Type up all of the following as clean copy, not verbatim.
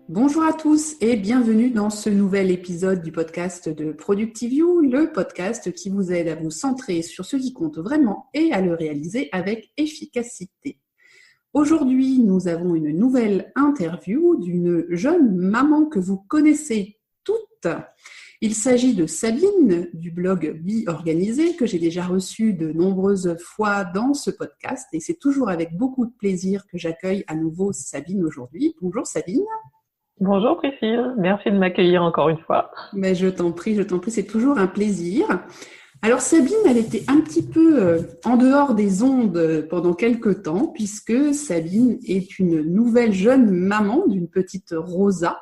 Bonjour à tous et bienvenue dans ce nouvel épisode du podcast de ProductiveYou, le podcast qui vous aide à vous centrer sur ce qui compte vraiment et à le réaliser avec efficacité. Aujourd'hui, nous avons une nouvelle interview d'une jeune maman que vous connaissez toutes. Il s'agit de Sabine du blog Vie Organisée que j'ai déjà reçu de nombreuses fois dans ce podcast et c'est toujours avec beaucoup de plaisir que j'accueille à nouveau Sabine aujourd'hui. Bonjour Sabine. Bonjour Priscille, merci de m'accueillir encore une fois. Mais je t'en prie, c'est toujours un plaisir. Alors Sabine, elle était un petit peu en dehors des ondes pendant quelques temps, puisque Sabine est une nouvelle jeune maman d'une petite Rosa.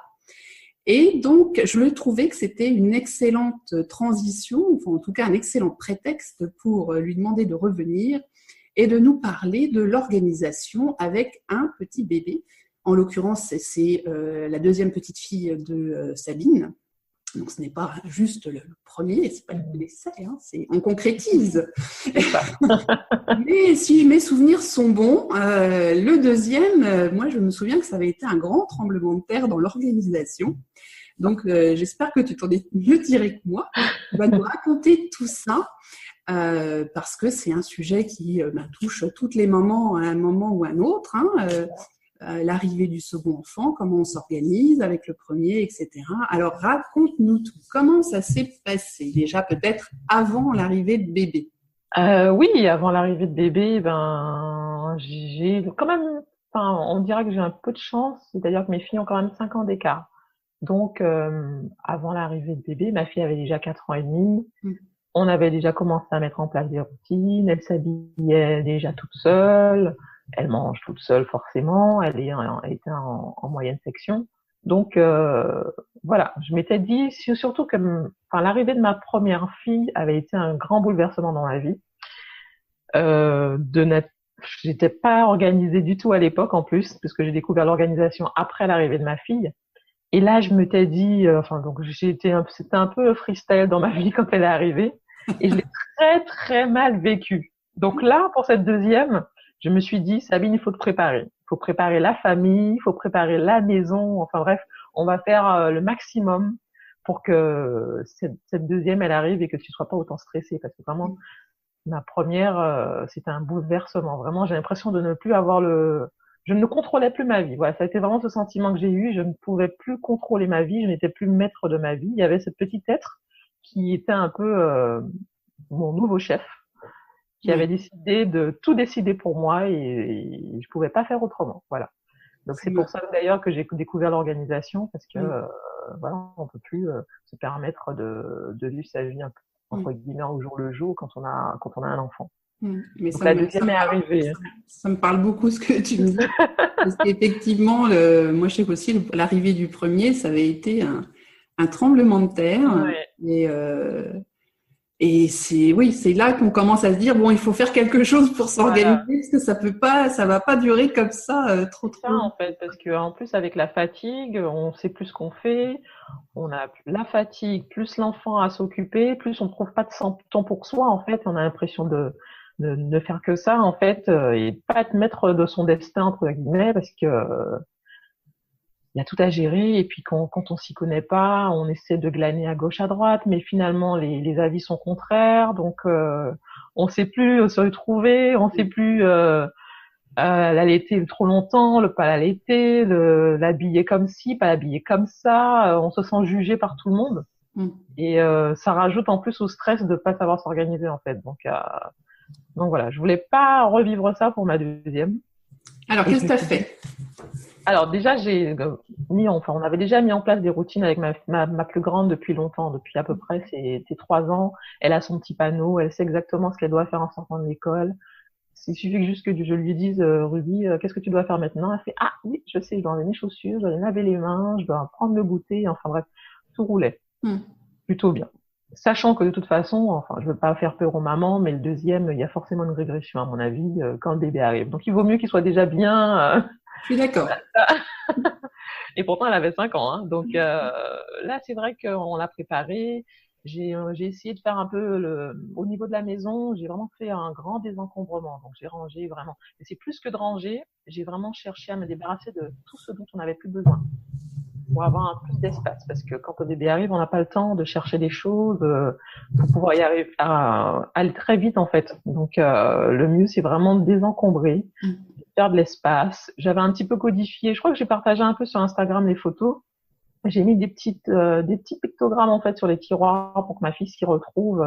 Et donc, je trouvais que c'était une excellente transition, enfin en tout cas un excellent prétexte pour lui demander de revenir et de nous parler de l'organisation avec un petit bébé. En l'occurrence, c'est la deuxième petite fille de Sabine. Donc, ce n'est pas juste le premier, c'est pas l'essai, hein, on concrétise. Mais si mes souvenirs sont bons, le deuxième, moi, je me souviens que ça avait été un grand tremblement de terre dans l'organisation. Donc, j'espère que tu t'en es mieux tiré que moi. Tu vas nous raconter tout ça. Parce que c'est un sujet qui touche toutes les mamans à un moment ou à un autre. L'arrivée du second enfant, comment on s'organise avec le premier, etc. Alors, raconte-nous tout. Comment ça s'est passé déjà peut-être avant l'arrivée de bébé? Oui, avant l'arrivée de bébé, j'ai quand même, on dirait que j'ai un peu de chance, c'est-à-dire que mes filles ont quand même 5 ans d'écart. Donc, avant l'arrivée de bébé, ma fille avait déjà 4 ans et demi. On avait déjà commencé à mettre en place des routines. Elle s'habillait déjà toute seule. Elle mange toute seule forcément. Elle était en moyenne section. Donc voilà, je m'étais dit surtout que l'arrivée de ma première fille avait été un grand bouleversement dans ma vie. J'étais pas organisée du tout à l'époque en plus, puisque j'ai découvert l'organisation après l'arrivée de ma fille. Et là, je m'étais dit, c'était un peu freestyle dans ma vie quand elle est arrivée, et je l'ai très très mal vécu. Donc là, pour cette deuxième, je me suis dit, Sabine, il faut te préparer. Il faut préparer la famille, il faut préparer la maison. Enfin bref, on va faire le maximum pour que cette deuxième, elle arrive et que tu sois pas autant stressée, parce que vraiment, ma première, c'était un bouleversement. Vraiment, j'ai l'impression de ne plus avoir je ne contrôlais plus ma vie. Voilà, ça a été vraiment ce sentiment que j'ai eu. Je ne pouvais plus contrôler ma vie. Je n'étais plus maître de ma vie. Il y avait ce petit être qui était un peu mon nouveau chef, qui avait décidé de tout décider pour moi et je pouvais pas faire autrement. Voilà. Donc c'est pour ça d'ailleurs que j'ai découvert l'organisation parce que voilà, on peut plus se permettre de vivre sa vie un peu entre guillemets au jour le jour quand on a un enfant. Mais Donc la deuxième est arrivée. Ça me parle beaucoup ce que tu me dis. Parce qu'effectivement, moi je sais qu'aussi l'arrivée du premier, ça avait été un tremblement de terre. Ouais. Et c'est là qu'on commence à se dire, bon, il faut faire quelque chose pour s'organiser, parce que ça va pas durer comme ça trop. C'est ça en fait, parce que en plus avec la fatigue, on sait plus ce qu'on fait, on a la fatigue, plus l'enfant à s'occuper, plus on trouve pas de temps pour soi en fait, on a l'impression de ne faire que ça en fait, et pas être maître de son destin entre guillemets, parce que il y a tout à gérer, et puis quand on s'y connaît pas, on essaie de glaner à gauche à droite, mais finalement les avis sont contraires, donc on sait plus se retrouver, on sait plus l'allaiter trop longtemps, le pas l'allaiter, l'habiller comme ci, pas l'habiller comme ça, on se sent jugé par tout le monde, et ça rajoute en plus au stress de pas savoir s'organiser en fait. Donc voilà, je voulais pas revivre ça pour ma deuxième. Alors qu'est-ce que tu as fait? Alors déjà, on avait déjà mis en place des routines avec ma plus grande depuis longtemps, depuis à peu près ses 3 ans. Elle a son petit panneau, elle sait exactement ce qu'elle doit faire en sortant de l'école. Il suffit juste que je lui dise, Ruby, qu'est-ce que tu dois faire maintenant? Elle fait, ah oui, je sais, je dois enlever mes chaussures, je dois les laver les mains, je dois prendre le goûter, enfin bref, tout roulait. Plutôt bien. Sachant que de toute façon, enfin, je veux pas faire peur aux mamans, mais le deuxième, il y a forcément une régression à mon avis quand le bébé arrive. Donc il vaut mieux qu'il soit déjà bien. Je suis d'accord. Et pourtant, elle avait 5 ans. Hein. Donc là, c'est vrai qu'on l'a préparé. J'ai essayé de faire un peu au niveau de la maison. J'ai vraiment fait un grand désencombrement. Donc j'ai rangé vraiment. Et c'est plus que de ranger. J'ai vraiment cherché à me débarrasser de tout ce dont on n'avait plus besoin. pour avoir un plus d'espace. Parce que quand le bébé arrive, on n'a pas le temps de chercher des choses pour pouvoir y arriver à aller très vite en fait. Donc le mieux, c'est vraiment de désencombrer, de faire de l'espace. J'avais un petit peu codifié. Je crois que j'ai partagé un peu sur Instagram les photos. J'ai mis des petits pictogrammes en fait sur les tiroirs pour que ma fille s'y retrouve.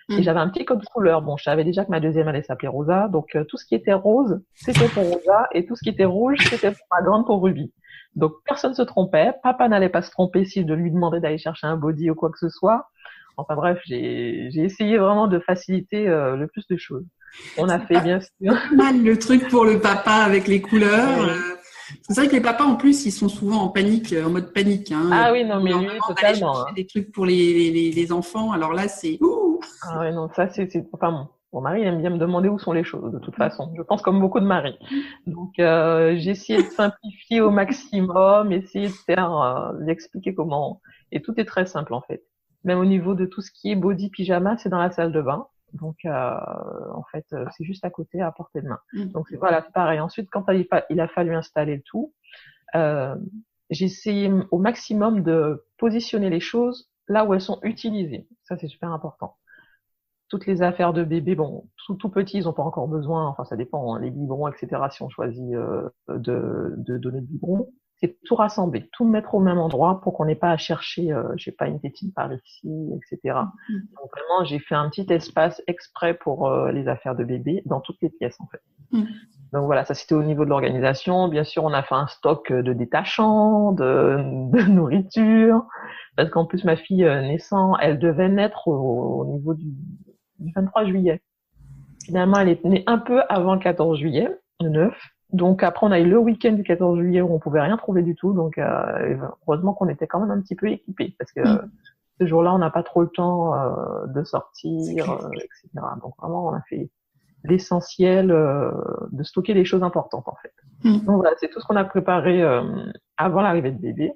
Et j'avais un petit code couleur. Bon, je savais déjà que ma deuxième allait s'appeler Rosa, donc tout ce qui était rose, c'était pour Rosa, et tout ce qui était rouge, c'était pour ma grande, pour Ruby. Donc personne se trompait, papa n'allait pas se tromper si je lui demandais d'aller chercher un body ou quoi que ce soit. Enfin bref, j'ai essayé vraiment de faciliter le plus de choses. On a fait bien sûr. Pas mal le truc pour le papa avec les couleurs. Oui. C'est vrai que les papas en plus, ils sont souvent en panique, en mode panique. Hein. Ah oui, non mais lui totalement. Des trucs pour les enfants. Alors là, c'est Ah ouais, non, ça c'est enfin mon mari aime bien me demander où sont les choses de toute façon. Je pense comme beaucoup de maris. Donc j'ai essayé de simplifier au maximum, essayer de faire d'expliquer comment, et tout est très simple en fait. Même au niveau de tout ce qui est body pyjama, c'est dans la salle de bain. Donc en fait, c'est juste à côté, à portée de main. Donc voilà, c'est pareil. Ensuite, quand il a fallu installer le tout, j'ai essayé au maximum de positionner les choses là où elles sont utilisées. Ça, c'est super important. Toutes les affaires de bébé, bon, tout petit, ils n'ont pas encore besoin, enfin ça dépend, hein, les biberons, etc. Si on choisit de donner le biberon, c'est tout rassembler, tout mettre au même endroit pour qu'on n'ait pas à chercher, je sais pas, une tétine par ici, etc. Donc vraiment, j'ai fait un petit espace exprès pour les affaires de bébé dans toutes les pièces en fait. Donc voilà, ça c'était au niveau de l'organisation. Bien sûr, on a fait un stock de détachants, de nourriture, parce qu'en plus ma fille naissant, elle devait naître au niveau du 23 juillet. Finalement, elle est née un peu avant le 14 juillet, le 9. Donc après, on a eu le week-end du 14 juillet où on pouvait rien trouver du tout. Donc heureusement qu'on était quand même un petit peu équipés, parce que ce jour-là, on n'a pas trop le temps de sortir, etc. Donc vraiment, on a fait l'essentiel de stocker des choses importantes en fait. Donc voilà, c'est tout ce qu'on a préparé avant l'arrivée de bébé.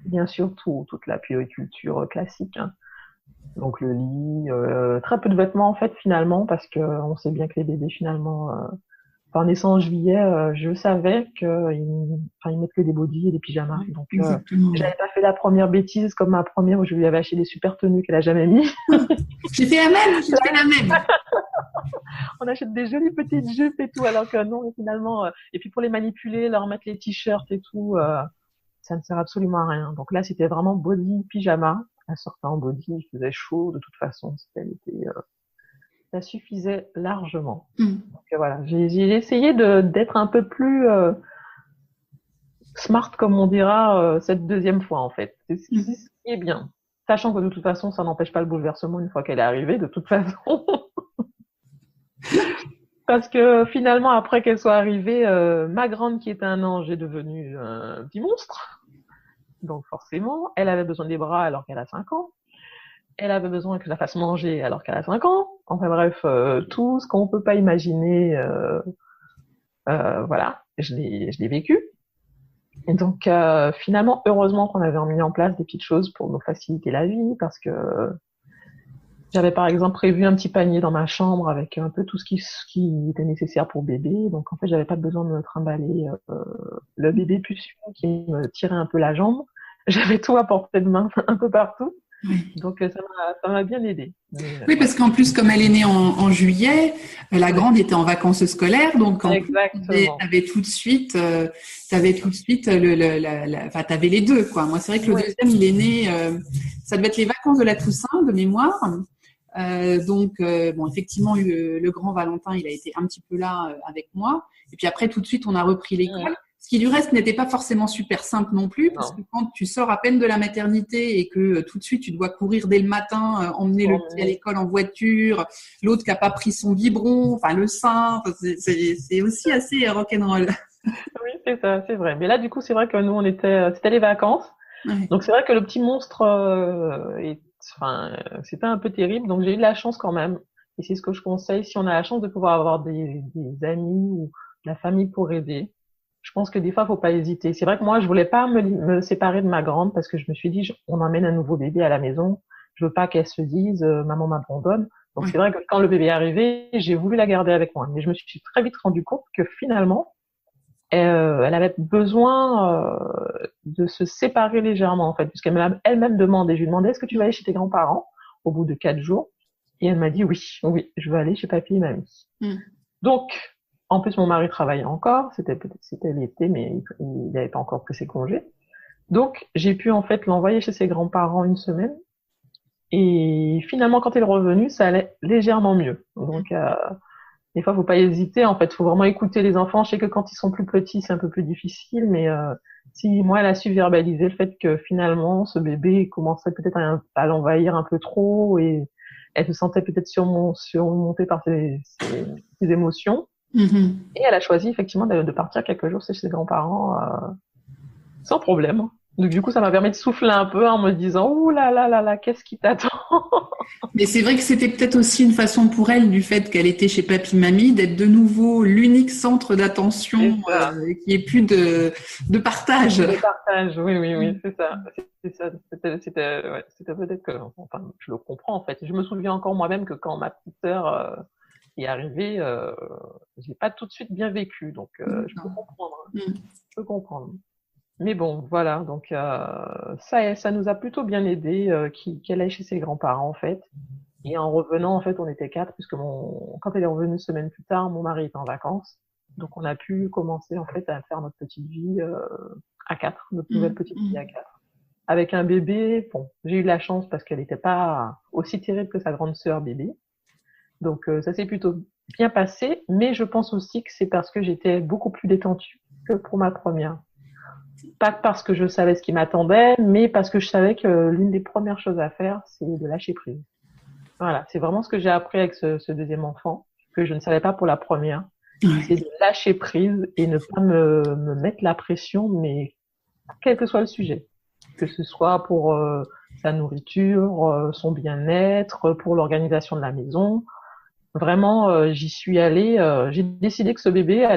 Bien sûr, toute la puériculture classique. Hein. Donc le lit, très peu de vêtements en fait finalement, parce que on sait bien que les bébés finalement, en naissant en juillet, je savais qu'ils mettent que des bodys et des pyjamas. Donc j'avais pas fait la première bêtise comme ma première où je lui avais acheté des super tenues qu'elle a jamais mis. J'ai fait la même. On achète des jolies petites jupes et tout, alors que non, finalement, et puis pour les manipuler, leur mettre les t-shirts et tout, ça ne sert absolument à rien. Donc là, c'était vraiment body, pyjama. Elle sortait en body, il faisait chaud, de toute façon, ça suffisait largement. Donc voilà, j'ai essayé d'être un peu plus smart, comme on dira, cette deuxième fois, en fait. C'est ce qui est bien. Sachant que de toute façon, ça n'empêche pas le bouleversement une fois qu'elle est arrivée, de toute façon. Parce que finalement, après qu'elle soit arrivée, ma grande qui était un ange est devenue un petit monstre. Donc forcément, elle avait besoin des bras alors qu'elle a 5 ans. Elle avait besoin que je la fasse manger alors qu'elle a 5 ans. Enfin bref, tout ce qu'on peut pas imaginer, voilà, je l'ai vécu. Et donc finalement, heureusement qu'on avait mis en place des petites choses pour nous faciliter la vie, parce que j'avais par exemple prévu un petit panier dans ma chambre avec un peu tout ce qui était nécessaire pour bébé. Donc en fait, j'avais pas besoin de me trimballer le bébé puceau qui me tirait un peu la jambe. J'avais tout à portée de main un peu partout. Donc ça m'a bien aidé. Oui, parce qu'en plus, comme elle est née en juillet, la grande était en vacances scolaires, donc tu avais tout de suite, t'avais les deux, quoi. Moi, c'est vrai que le deuxième, il est né, ça devait être les vacances de la Toussaint de mémoire. Donc effectivement, le grand Valentin, il a été un petit peu là avec moi. Et puis après, tout de suite, on a repris l'école. Ce qui du reste n'était pas forcément super simple non plus, parce que quand tu sors à peine de la maternité et que tout de suite tu dois courir dès le matin, emmener le petit à l'école en voiture, l'autre qui a pas pris son biberon, enfin le sein, c'est aussi assez rock'n'roll. Oui, c'est ça, c'est vrai. Mais là, du coup, c'est vrai que nous, c'était les vacances. Donc c'est vrai que le petit monstre c'était un peu terrible. Donc j'ai eu de la chance quand même. Et c'est ce que je conseille si on a la chance de pouvoir avoir des amis ou de la famille pour aider. Je pense que des fois, faut pas hésiter. C'est vrai que moi, je voulais pas me séparer de ma grande parce que je me suis dit, on emmène un nouveau bébé à la maison. Je veux pas qu'elle se dise, maman m'abandonne. Donc c'est vrai que quand le bébé est arrivé, j'ai voulu la garder avec moi. Mais je me suis très vite rendu compte que finalement, elle avait besoin de se séparer légèrement en fait, puisqu'elle m'a elle-même demandé. Je lui demandais est-ce que tu vas aller chez tes grands-parents au bout de 4 jours, et elle m'a dit oui, oui, je veux aller chez papy et mamie. Donc, en plus mon mari travaillait encore, c'était l'été, mais il n'avait pas encore pris ses congés. Donc, j'ai pu en fait l'envoyer chez ses grands-parents une semaine. Et finalement, quand il est revenu, ça allait légèrement mieux. Donc, des fois, faut pas hésiter. En fait, faut vraiment écouter les enfants. Je sais que quand ils sont plus petits, c'est un peu plus difficile, mais si moi, elle a su verbaliser le fait que finalement, ce bébé commençait peut-être à l'envahir un peu trop et elle se sentait peut-être surmontée par ses émotions. Et elle a choisi effectivement de partir quelques jours chez ses grands-parents sans problème. Donc du coup, ça m'a permis de souffler un peu en me disant ouh là là là là, qu'est-ce qui t'attend? Mais c'est vrai que c'était peut-être aussi une façon pour elle, du fait qu'elle était chez papy-mamie, d'être de nouveau l'unique centre d'attention, qu'il n'y ait plus de partage. De partage, oui, oui, oui, c'est ça. C'est ça. C'était peut-être que, enfin, je le comprends en fait. Je me souviens encore moi-même que quand ma petite sœur est arrivée, j'ai pas tout de suite bien vécu, donc je peux comprendre. Je peux comprendre. Mais bon, voilà, donc ça nous a plutôt bien aidé qu'elle aille chez ses grands-parents en fait. Et en revenant, en fait, on était 4, puisque quand elle est revenue une semaine plus tard, mon mari était en vacances. Donc on a pu commencer en fait à faire notre petite vie à 4, notre nouvelle petite vie à 4. Avec un bébé, bon, j'ai eu de la chance parce qu'elle n'était pas aussi terrible que sa grande sœur bébé. Donc ça s'est plutôt bien passé, mais je pense aussi que c'est parce que j'étais beaucoup plus détendue que pour ma première. Pas parce que je savais ce qui m'attendait, mais parce que je savais que l'une des premières choses à faire, c'est de lâcher prise. Voilà, c'est vraiment ce que j'ai appris avec ce deuxième enfant, que je ne savais pas pour la première. C'est de lâcher prise et ne pas me mettre la pression, mais quel que soit le sujet. Que ce soit pour sa nourriture, son bien-être, pour l'organisation de la maison. Vraiment, j'y suis allée, j'ai décidé que ce bébé,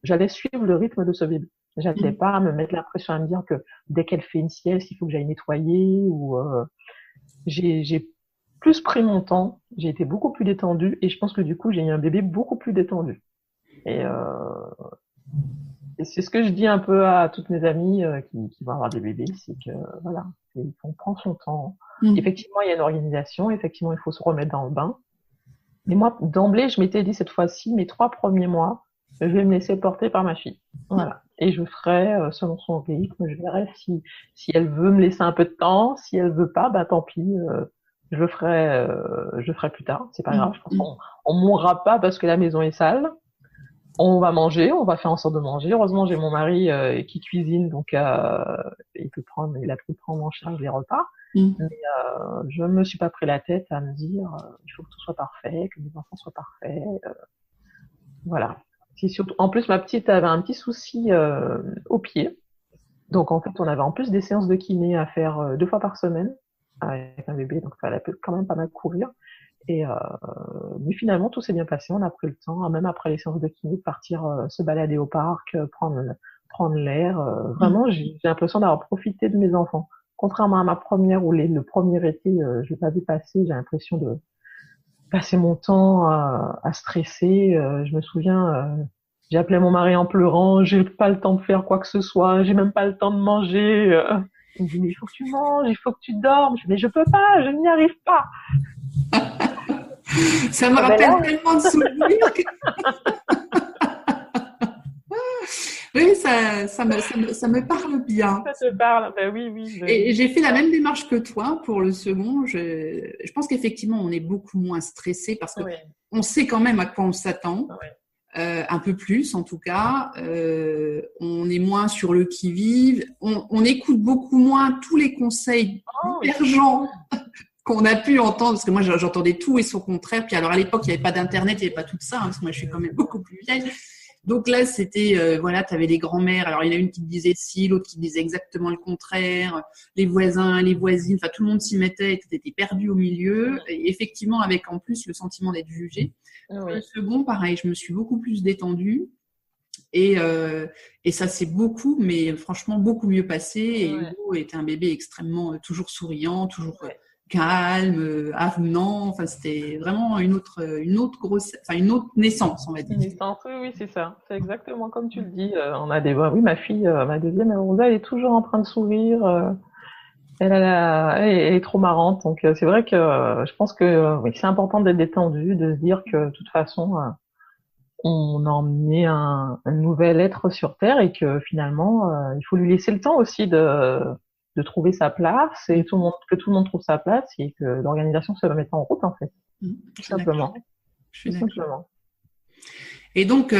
j'allais suivre le rythme de ce bébé. J'allais pas me mettre la pression à me dire que dès qu'elle fait une sieste, il faut que j'aille nettoyer ou j'ai plus pris mon temps, j'ai été beaucoup plus détendue et je pense que du coup, j'ai eu un bébé beaucoup plus détendu. Et c'est ce que je dis un peu à toutes mes amies qui vont avoir des bébés, c'est que voilà, on prend son temps. Effectivement, il y a une organisation, effectivement, il faut se remettre dans le bain. Mais moi, d'emblée, je m'étais dit cette fois-ci, mes 3 premiers mois, je vais me laisser porter par ma fille. Voilà. Et je ferai selon son rythme, je verrai si elle veut me laisser un peu de temps, si elle veut pas, bah tant pis, je le ferai plus tard, c'est pas grave. Je pense qu'on mourra pas parce que la maison est sale. On va manger, on va faire en sorte de manger. Heureusement, j'ai mon mari qui cuisine, donc il a pu prendre en charge les repas. Mais je me suis pas pris la tête à me dire il faut que tout soit parfait, que mes enfants soient parfaits. Voilà. C'est surtout, en plus, ma petite avait un petit souci au pied. Donc en fait, on avait en plus des séances de kiné à faire 2 fois par semaine avec un bébé, donc il fallait quand même pas mal courir. Mais finalement, tout s'est bien passé. On a pris le temps, même après les séances de kiné, de partir se balader au parc, prendre l'air. Vraiment, j'ai l'impression d'avoir profité de mes enfants. Contrairement à ma première où le premier été, je l'ai pas vu passer, j'ai l'impression de passer mon temps à stresser. Je me souviens, j'ai appelé mon mari en pleurant, j'ai pas le temps de faire quoi que ce soit, j'ai même pas le temps de manger. Il me dit mais il faut que tu manges, il faut que tu dormes. Je dis mais je peux pas, je n'y arrive pas. Ça me rappelle tellement de souvenirs. Oui, ça me parle bien. Ça te parle, ben oui, oui. Et j'ai fait la même démarche que toi pour le second. Je pense qu'effectivement, on est beaucoup moins stressé parce que on sait quand même à quoi on s'attend. Un peu plus en tout cas. On est moins sur le qui-vive. On écoute beaucoup moins tous les conseils divergents qu'on a pu entendre, parce que moi j'entendais tout et son contraire. Puis alors à l'époque il n'y avait pas d'internet, il n'y avait pas tout ça, parce que moi je suis quand même beaucoup plus vieille. Donc là c'était voilà, tu avais les grands-mères, alors il y en a une qui te disait ci, l'autre qui disait exactement le contraire, les voisins, les voisines, enfin tout le monde s'y mettait et tu étais perdu au milieu, et effectivement avec en plus le sentiment d'être jugé. Le second pareil, je me suis beaucoup plus détendue. Et ça s'est beaucoup, mais franchement beaucoup mieux passé. Et Hugo était un bébé extrêmement toujours souriant, toujours calme, avenant. Enfin, c'était vraiment une autre naissance, on va dire. Une naissance, oui, c'est ça. C'est exactement comme tu le dis. On a oui, ma fille, ma deuxième, Rosa, elle est toujours en train de sourire. Elle est trop marrante. Donc, c'est vrai que je pense que oui, c'est important d'être détendu, de se dire que de toute façon, on a emmené un nouvel être sur Terre et que finalement, il faut lui laisser le temps aussi de trouver sa place et que tout le monde trouve sa place et que l'organisation se mette en route, en fait. Tout simplement. Tout simplement. Et donc,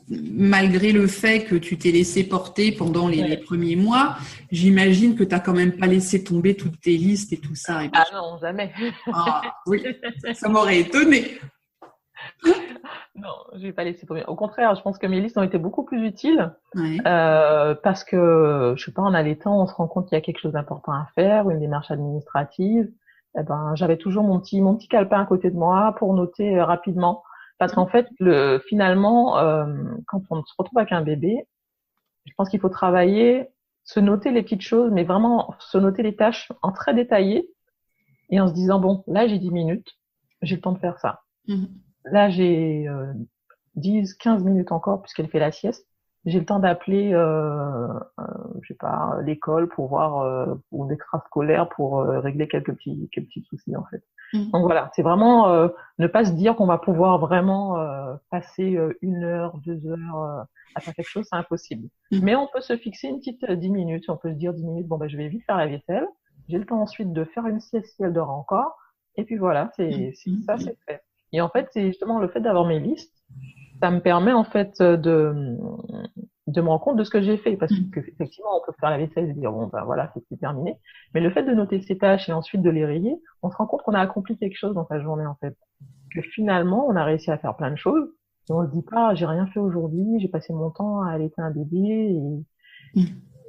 malgré le fait que tu t'es laissé porter pendant les premiers mois, j'imagine que tu n'as quand même pas laissé tomber toutes tes listes et tout ça. Ah non, jamais. Ah oui, ça m'aurait étonné. Non, je vais pas laisser tomber. Au contraire, je pense que mes listes ont été beaucoup plus utiles parce que, je sais pas, en allaitant, on se rend compte qu'il y a quelque chose d'important à faire, une démarche administrative. Eh ben, j'avais toujours mon petit calepin à côté de moi pour noter rapidement. Parce qu'en fait, finalement, quand on se retrouve avec un bébé, je pense qu'il faut travailler, se noter les petites choses, mais vraiment se noter les tâches en très détaillé et en se disant, bon, là, j'ai 10 minutes, j'ai le temps de faire ça. Là, j'ai 10-15 minutes encore puisqu'elle fait la sieste. J'ai le temps d'appeler, je sais pas, l'école pour voir, ou l'extrascolaire pour régler quelques petits soucis en fait. Donc voilà, c'est vraiment ne pas se dire qu'on va pouvoir vraiment passer 1 heure, 2 heures à faire quelque chose, c'est impossible. Mais on peut se fixer une petite 10 minutes. On peut se dire 10 minutes, bon ben je vais vite faire la vaisselle. J'ai le temps ensuite de faire une sieste si elle dort encore. Et puis voilà, c'est fait. Et en fait, c'est justement le fait d'avoir mes listes, ça me permet en fait de me rendre compte de ce que j'ai fait, parce que effectivement on peut faire la vaisselle et dire bon ben voilà, c'est terminé, mais le fait de noter ses tâches et ensuite de les rayer, on se rend compte qu'on a accompli quelque chose dans sa journée en fait, que finalement on a réussi à faire plein de choses et on se dit pas j'ai rien fait aujourd'hui, j'ai passé mon temps à allaiter un bébé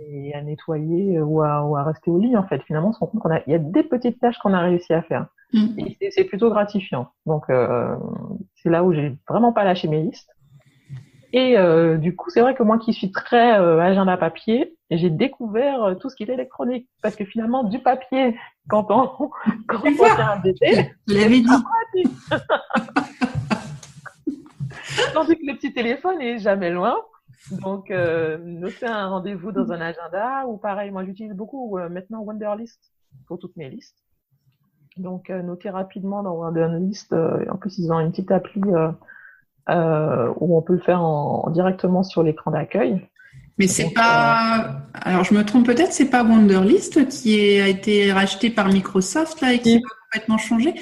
et à nettoyer ou à rester au lit en fait. Finalement on se rend compte il y a des petites tâches qu'on a réussi à faire et c'est plutôt gratifiant. Donc c'est là où j'ai vraiment pas lâché mes listes. Et du coup, c'est vrai que moi qui suis très agenda papier, j'ai découvert tout ce qui est électronique. Parce que finalement, du papier, quand on tient un bébé, je l'avais dit. Tandis que le petit téléphone est jamais loin. Donc, noter un rendez-vous dans un agenda, ou pareil, moi j'utilise beaucoup maintenant Wunderlist pour toutes mes listes. Donc, noter rapidement dans Wunderlist, en plus ils ont une petite appli où on peut le faire directement sur l'écran d'accueil. Mais c'est pas. Alors je me trompe peut-être, c'est pas Wunderlist qui a été racheté par Microsoft là et qui va complètement changer.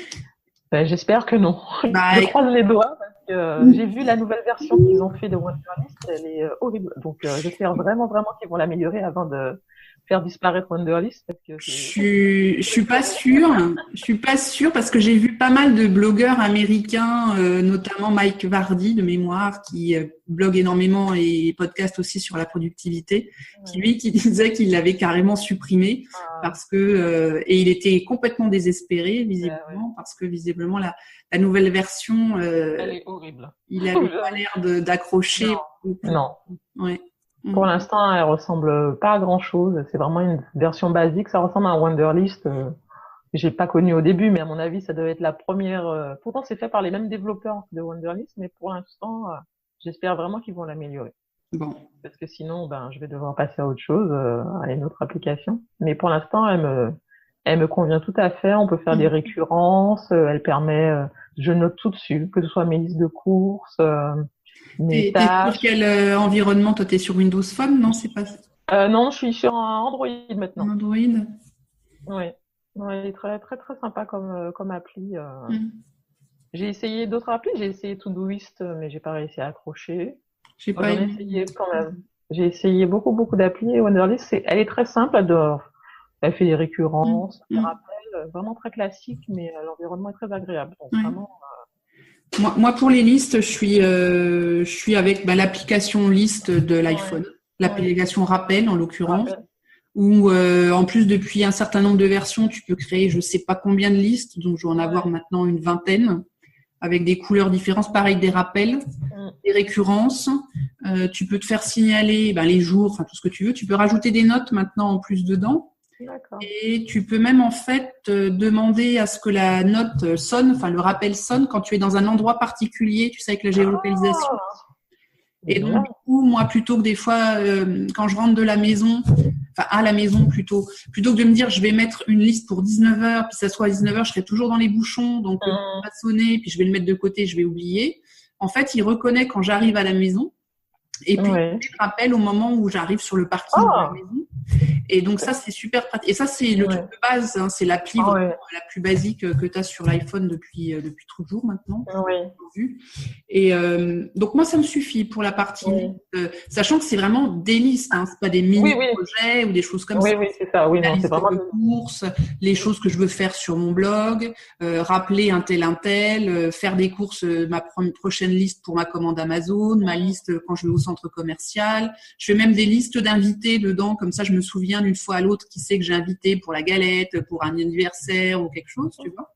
Ben, j'espère que non. Je croise les doigts parce que j'ai vu la nouvelle version qu'ils ont fait de Wunderlist, elle est horrible. Donc j'espère vraiment qu'ils vont l'améliorer avant de faire disparaître Wunderlist parce que je suis pas sûre. Je suis pas sûre parce que j'ai vu pas mal de blogueurs américains, notamment Mike Vardy de mémoire, qui blogue énormément et podcast aussi sur la productivité, qui disait qu'il l'avait carrément supprimé parce que et il était complètement désespéré visiblement parce que visiblement la nouvelle version, elle est horrible. Il avait pas l'air d'accrocher. Non. Ouais. Pour l'instant, elle ressemble pas à grand chose. C'est vraiment une version basique. Ça ressemble à un Wunderlist. Que j'ai pas connu au début, mais à mon avis, ça doit être la première. Pourtant, c'est fait par les mêmes développeurs de Wunderlist, mais pour l'instant, j'espère vraiment qu'ils vont l'améliorer. Bon. Parce que sinon, je vais devoir passer à autre chose, à une autre application. Mais pour l'instant, elle me convient tout à fait. On peut faire des récurrences. Elle permet, je note tout dessus, que ce soit mes listes de courses. T'es sur quel environnement? Toi, t'es sur Windows Phone, non? C'est pas. Non, je suis sur un Android maintenant. Android. Oui, très très très sympa comme appli. J'ai essayé d'autres applis. J'ai essayé Todoist, mais j'ai pas réussi à accrocher. J'en ai essayé quand même. J'ai essayé beaucoup d'applis et Wunderlist, elle est très simple. Elle fait des récurrences, des rappels, vraiment très classique, mais l'environnement est très agréable. Donc vraiment. Moi, pour les listes, je suis avec l'application liste de l'iPhone, l'application Rappel en l'occurrence, où en plus depuis un certain nombre de versions, tu peux créer je sais pas combien de listes, donc je vais en avoir maintenant une vingtaine, avec des couleurs différentes, pareil des rappels, des récurrences. Tu peux te faire signaler les jours, enfin tout ce que tu veux. Tu peux rajouter des notes maintenant en plus dedans. D'accord. Et tu peux même en fait demander à ce que la note sonne, enfin le rappel sonne quand tu es dans un endroit particulier, tu sais, avec la géolocalisation. Et donc, du coup, moi, plutôt que des fois, quand je rentre de la maison, enfin à la maison plutôt que de me dire je vais mettre une liste pour 19 heures, puis ça soit à 19 heures, je serai toujours dans les bouchons, donc le temps va sonner, puis je vais le mettre de côté, je vais oublier. En fait, il reconnaît quand j'arrive à la maison. Et puis, il me rappelle au moment où j'arrive sur le parking de la maison. Et donc, ça, c'est super pratique. Et ça, c'est le truc de base. Hein, c'est l'appli la plus basique que tu as sur l'iPhone depuis toujours maintenant. Et donc, moi, ça me suffit pour la partie sachant que c'est vraiment des listes. Hein, c'est pas des mini-projets ou des choses comme ça. Oui, c'est ça. Oui, la non, liste c'est vraiment de courses, les choses que je veux faire sur mon blog, rappeler un tel, faire des courses, ma prochaine liste pour ma commande Amazon, ma liste quand je vais au centre commercial. Je fais même des listes d'invités dedans, comme ça je me souviens d'une fois à l'autre qui c'est que j'ai invité pour la galette, pour un anniversaire ou quelque chose, tu vois.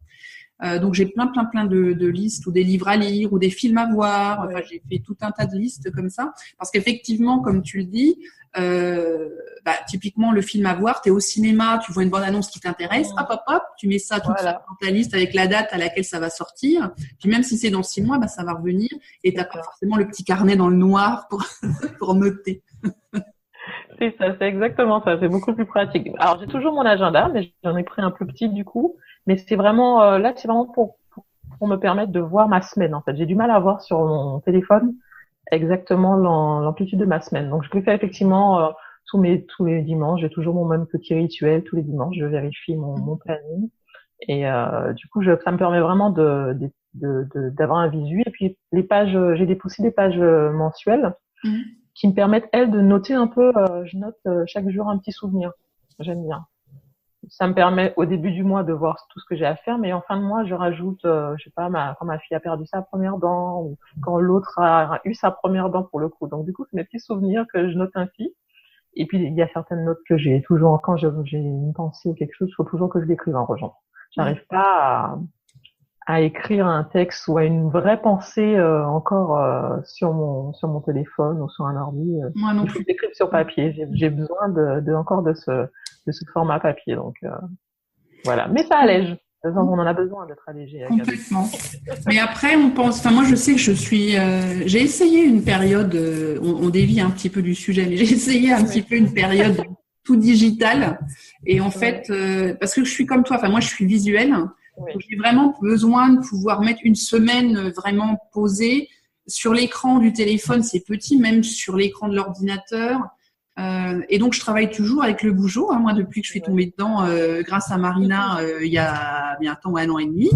Donc j'ai plein de listes ou des livres à lire ou des films à voir. Enfin, j'ai fait tout un tas de listes comme ça parce qu'effectivement, comme tu le dis, typiquement le film à voir, t'es au cinéma, tu vois une bande-annonce qui t'intéresse, hop, tu mets ça tout de suite dans ta liste avec la date à laquelle ça va sortir. Puis même si c'est dans 6 mois, ça va revenir et t'as pas forcément le petit carnet dans le noir pour noter. C'est ça, c'est exactement ça. C'est beaucoup plus pratique. Alors j'ai toujours mon agenda, mais j'en ai pris un plus petit du coup. Mais c'est vraiment là, c'est vraiment pour me permettre de voir ma semaine. En fait, j'ai du mal à voir sur mon téléphone exactement l'amplitude de ma semaine. Donc je préfère effectivement tous les dimanches. J'ai toujours mon même petit rituel tous les dimanches. Je vérifie mon planning et du coup ça me permet vraiment d'avoir un visu. Et puis les pages, j'ai aussi des pages mensuelles qui me permettent elles de noter un peu. Je note chaque jour un petit souvenir. J'aime bien. Ça me permet au début du mois de voir tout ce que j'ai à faire, mais en fin de mois, je rajoute, je sais pas, quand ma fille a perdu sa première dent ou quand l'autre a eu sa première dent pour le coup. Donc du coup, c'est mes petits souvenirs que je note ainsi. Et puis il y a certaines notes que j'ai toujours quand j'ai une pensée ou quelque chose, il faut toujours que je l'écrive en rejoint. J'arrive pas à écrire un texte ou à une vraie pensée encore sur mon téléphone ou sur un ordi. Moi non il faut que j'écrive sur papier. J'ai besoin encore de ce format papier. Donc voilà. Mais ça allège. On en a besoin d'être allégé. Complètement. Mais après, on pense. Enfin, moi, je sais que j'ai essayé une période. On dévie un petit peu du sujet, mais j'ai essayé un petit peu une période tout digitale. Et en fait, parce que je suis comme toi. Enfin, moi, je suis visuelle. Donc, j'ai vraiment besoin de pouvoir mettre une semaine vraiment posée sur l'écran du téléphone. C'est petit, même sur l'écran de l'ordinateur. Et donc, je travaille toujours avec le Bujo. Hein, moi, depuis que je suis tombée dedans, grâce à Marina, il y a bientôt 1 an et demi.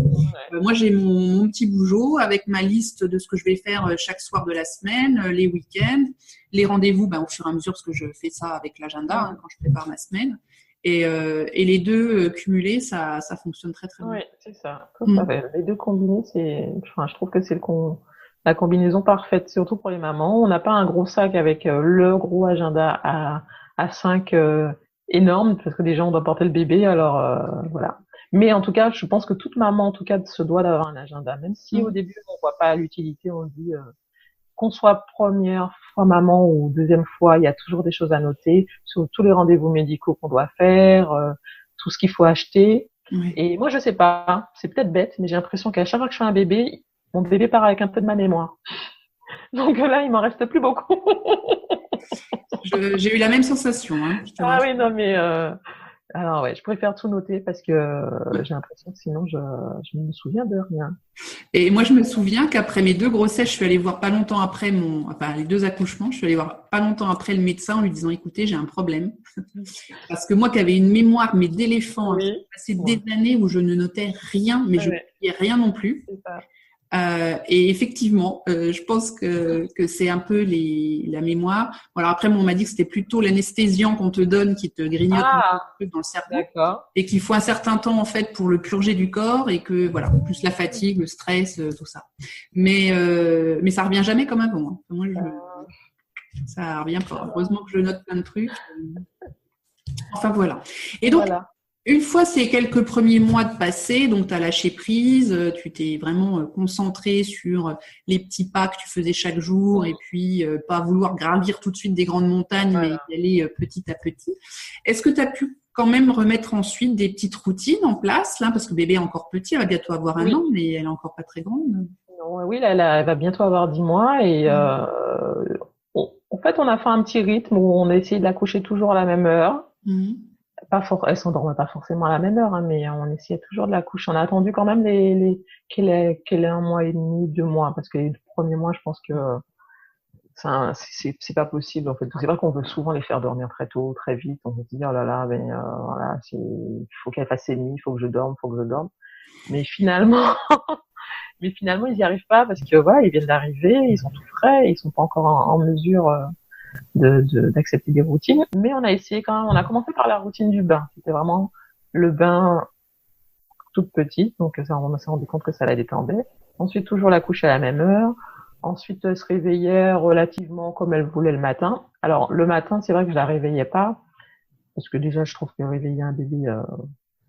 Moi, j'ai mon petit Bujo avec ma liste de ce que je vais faire chaque soir de la semaine, les week-ends, les rendez-vous au fur et à mesure, parce que je fais ça avec l'agenda quand je prépare ma semaine. Et les deux cumulés, ça fonctionne très, très bien. Oui, c'est ça. Les deux combinés, je trouve que c'est la combinaison parfaite, surtout pour les mamans. On n'a pas un gros sac avec le gros agenda à 5 énorme, parce que déjà on doit porter le bébé, alors voilà. Mais en tout cas, je pense que toute maman, en tout cas, se doit d'avoir un agenda, même si au début on voit pas l'utilité, on se dit qu'on soit première fois maman ou deuxième fois, il y a toujours des choses à noter sur tous les rendez-vous médicaux qu'on doit faire, tout ce qu'il faut acheter. Et moi, je sais pas, c'est peut-être bête, mais j'ai l'impression qu'à chaque fois que je fais un bébé, mon bébé part avec un peu de ma mémoire. Donc là, il m'en reste plus beaucoup. J'ai eu la même sensation. Hein, oui, non, mais alors je préfère tout noter parce que j'ai l'impression que sinon je ne me souviens de rien. Et moi, je me souviens qu'après mes 2 grossesses, je suis allée voir pas longtemps après les 2 accouchements, je suis allée voir pas longtemps après le médecin en lui disant, écoutez, j'ai un problème. Parce que moi qui avais une mémoire, mais d'éléphant, j'ai passé des années où je ne notais rien, mais je ne voyais rien non plus. C'est ça. Et effectivement, je pense que c'est un peu la mémoire. Bon, alors après, on m'a dit que c'était plutôt l'anesthésiant qu'on te donne qui te grignote un peu dans le cerveau, et qu'il faut un certain temps en fait pour le purger du corps, et que voilà, plus la fatigue, le stress, tout ça. Mais ça revient jamais comme avant. Hein. Moi, ça revient pas. Heureusement que je note plein de trucs. Enfin voilà. Et donc. Voilà. Une fois ces quelques premiers mois de passé, donc tu as lâché prise, tu t'es vraiment concentré sur les petits pas que tu faisais chaque jour et puis pas vouloir gravir tout de suite des grandes montagnes, Voilà. mais y aller petit à petit. Est-ce que tu as pu quand même remettre ensuite des petites routines en place, là, parce que bébé est encore petit, elle va bientôt avoir un Oui. an, mais elle est encore pas très grande. Non, oui, là, elle va bientôt avoir 10 mois et en fait, on a fait un petit rythme où on a essayé de la coucher toujours à la même heure. Mhm. Elle s'endormait pas forcément à la même heure, hein, mais on essayait toujours de la coucher. On a attendu quand même qu'elle ait 1 mois et demi, 2 mois, parce que les 2 premiers mois, je pense que c'est pas possible, en fait. C'est vrai qu'on veut souvent les faire dormir très tôt, très vite. On se dit, oh là là, ben, voilà, il faut qu'elle fasse ses nuits, il faut que je dorme, il faut que je dorme. Mais finalement, ils n'y arrivent pas parce que voilà, ils viennent d'arriver, ils sont tout frais, ils sont pas encore en mesure d'accepter des routines. Mais on a essayé quand même, on a commencé par la routine du bain. C'était vraiment le bain toute petite, donc ça, on s'est rendu compte que ça la détendait. Ensuite, toujours la couche à la même heure. Ensuite, elle se réveillait relativement comme elle voulait le matin. Alors, le matin, c'est vrai que je la réveillais pas, parce que déjà, je trouve que réveiller un bébé,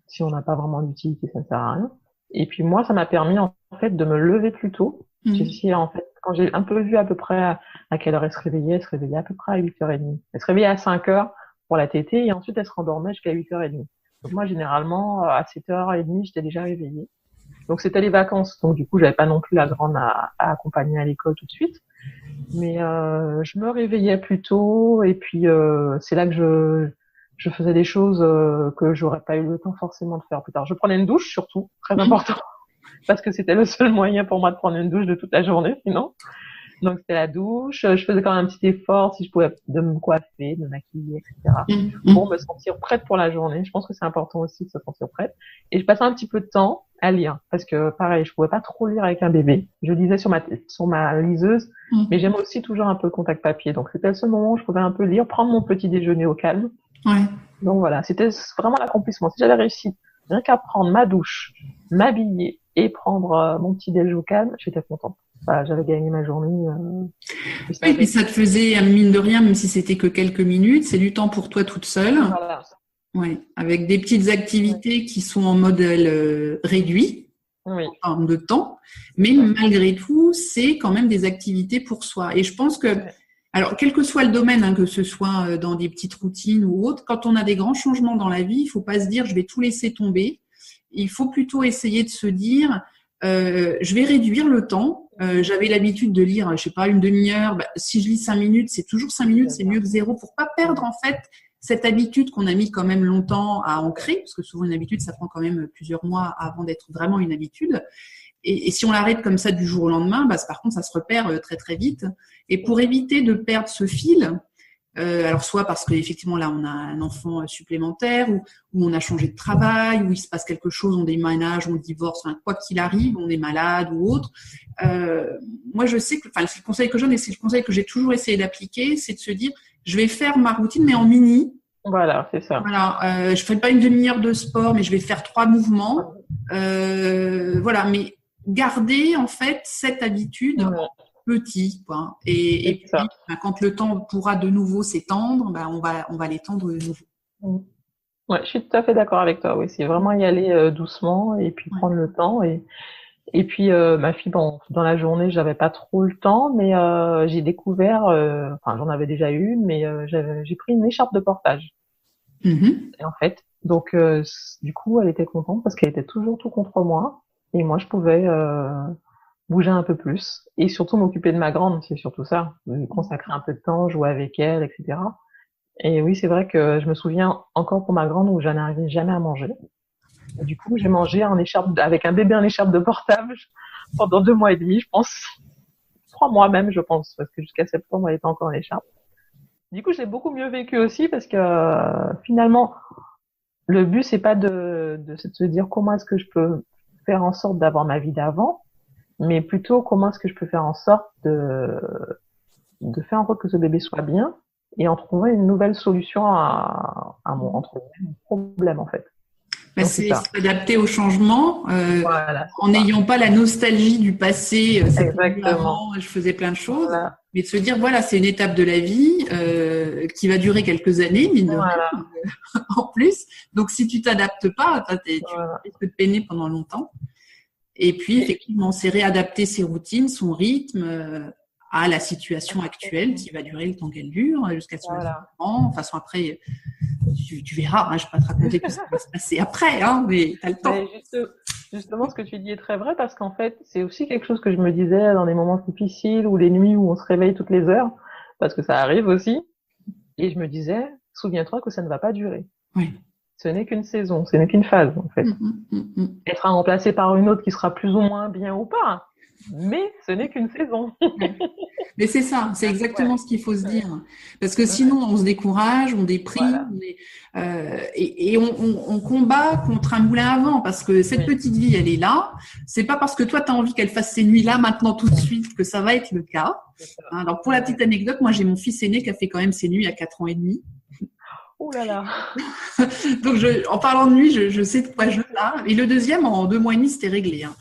si on n'a pas vraiment d'utilité, ça ne sert à rien. Et puis moi, ça m'a permis en fait de me lever plus tôt. J'ai essayé, en fait, quand j'ai un peu vu à peu près à quelle heure elle se réveillait à peu près à 8h30. Elle se réveillait à 5h pour la tétée et ensuite elle se rendormait jusqu'à 8h30. Donc moi, généralement, à 7h30, j'étais déjà réveillée. Donc c'était les vacances. Donc du coup, j'avais pas non plus la grande à accompagner à l'école tout de suite. Mais je me réveillais plus tôt et puis c'est là que je faisais des choses que j'aurais pas eu le temps forcément de faire plus tard. Je prenais une douche surtout, très important, parce que c'était le seul moyen pour moi de prendre une douche de toute la journée, sinon. Donc c'était la douche. Je faisais quand même un petit effort si je pouvais de me coiffer, de me maquiller, etc. pour me sentir prête pour la journée. Je pense que c'est important aussi de se sentir prête. Et je passais un petit peu de temps à lire parce que pareil, je pouvais pas trop lire avec un bébé. Je lisais sur ma liseuse, mais j'aime aussi toujours un peu le contact papier. Donc c'était le seul moment où je pouvais un peu lire, prendre mon petit déjeuner au calme. Ouais. Donc voilà, c'était vraiment l'accomplissement. Si j'avais réussi rien qu'à prendre ma douche, m'habiller et prendre mon petit déj au calme, j'étais contente. Voilà, j'avais gagné ma journée. Oui, et puis ça te faisait, mine de rien, même si c'était que quelques minutes, c'est du temps pour toi toute seule. Voilà. Ouais, avec des petites activités qui sont en modèle réduit, Oui. en termes de temps, mais malgré tout, c'est quand même des activités pour soi. Et je pense que, alors, quel que soit le domaine, hein, que ce soit dans des petites routines ou autres, quand on a des grands changements dans la vie, il faut pas se dire je vais tout laisser tomber. Il faut plutôt essayer de se dire je vais réduire le temps. J'avais l'habitude de lire, je sais pas, une demi-heure. Bah, si je lis 5 minutes, c'est toujours 5 minutes, c'est mieux que zéro, pour pas perdre en fait cette habitude qu'on a mis quand même longtemps à ancrer, parce que souvent une habitude, ça prend quand même plusieurs mois avant d'être vraiment une habitude. Et si on l'arrête comme ça du jour au lendemain, bah, par contre, ça se repère très très vite. Et pour éviter de perdre ce fil, alors soit parce qu'effectivement là on a un enfant supplémentaire, ou on a changé de travail, ou il se passe quelque chose, on déménage, on divorce, enfin, quoi qu'il arrive, on est malade ou autre. Moi je sais que, enfin c'est le conseil que je donne et c'est le conseil que j'ai toujours essayé d'appliquer, c'est de se dire je vais faire ma routine mais en mini. Voilà, c'est ça. Voilà, je ferai pas une demi-heure de sport, mais je vais faire 3 mouvements. Voilà, mais garder en fait cette habitude petit, quoi. Et puis, quand le temps pourra de nouveau s'étendre, on va l'étendre de nouveau. Ouais, je suis tout à fait d'accord avec toi. Oui, c'est vraiment y aller doucement et puis prendre le temps. Et puis ma fille, bon, dans la journée, j'avais pas trop le temps, mais j'ai découvert, enfin, j'en avais déjà eu, mais j'ai pris une écharpe de portage. Et en fait, donc du coup, elle était contente parce qu'elle était toujours tout contre moi, et moi, je pouvais bouger un peu plus et surtout m'occuper de ma grande, c'est surtout ça, lui consacrer un peu de temps, jouer avec elle, etc. Et oui, c'est vrai que je me souviens encore pour ma grande où je n'arrivais jamais à manger. Et du coup, j'ai mangé avec un bébé en écharpe de portage pendant 2 mois et demi, je pense. 3 mois même, je pense, parce que jusqu'à septembre, elle était encore en écharpe. Du coup, j'ai beaucoup mieux vécu aussi parce que finalement, le but, c'est pas de se dire comment est-ce que je peux faire en sorte d'avoir ma vie d'avant, mais plutôt comment est-ce que je peux faire en sorte de faire en sorte que ce bébé soit bien et en trouver une nouvelle solution à mon problème, en fait. C'est s'adapter au changement, voilà, en n'ayant pas la nostalgie du passé. Exactement. Avant, je faisais plein de choses. Voilà. Mais de se dire, voilà, c'est une étape de la vie qui va durer quelques années, mine de rien, en plus. Donc, si tu t'adaptes pas, tu risques de peiner pendant longtemps. Et puis, effectivement, c'est réadapter ses routines, son rythme à la situation actuelle qui va durer le temps qu'elle dure, jusqu'à ce moment. De toute façon, après, tu verras, hein, je ne vais pas te raconter tout ce qui va se passer après, hein, mais tu as le temps. Mais justement, ce que tu dis est très vrai parce qu'en fait, c'est aussi quelque chose que je me disais dans des moments difficiles ou les nuits où on se réveille toutes les heures, parce que ça arrive aussi. Et je me disais, souviens-toi que ça ne va pas durer. Oui. Ce n'est qu'une saison, ce n'est qu'une phase, en fait. Elle sera remplacée par une autre qui sera plus ou moins bien ou pas. Mais ce n'est qu'une saison. Mais c'est ça, c'est exactement ce qu'il faut se dire. Parce que sinon, on se décourage, on déprime, et on combat contre un moulin à vent. Parce que cette petite vie, elle est là. C'est pas parce que toi, tu as envie qu'elle fasse ces nuits-là, maintenant, tout de suite, que ça va être le cas. Alors, pour la petite anecdote, moi, j'ai mon fils aîné qui a fait quand même ses nuits à 4 ans et demi. Oh là là. Donc, en parlant de nuit, je sais de quoi je parle. Et le deuxième, en 2 mois et demi, c'était réglé. Hein.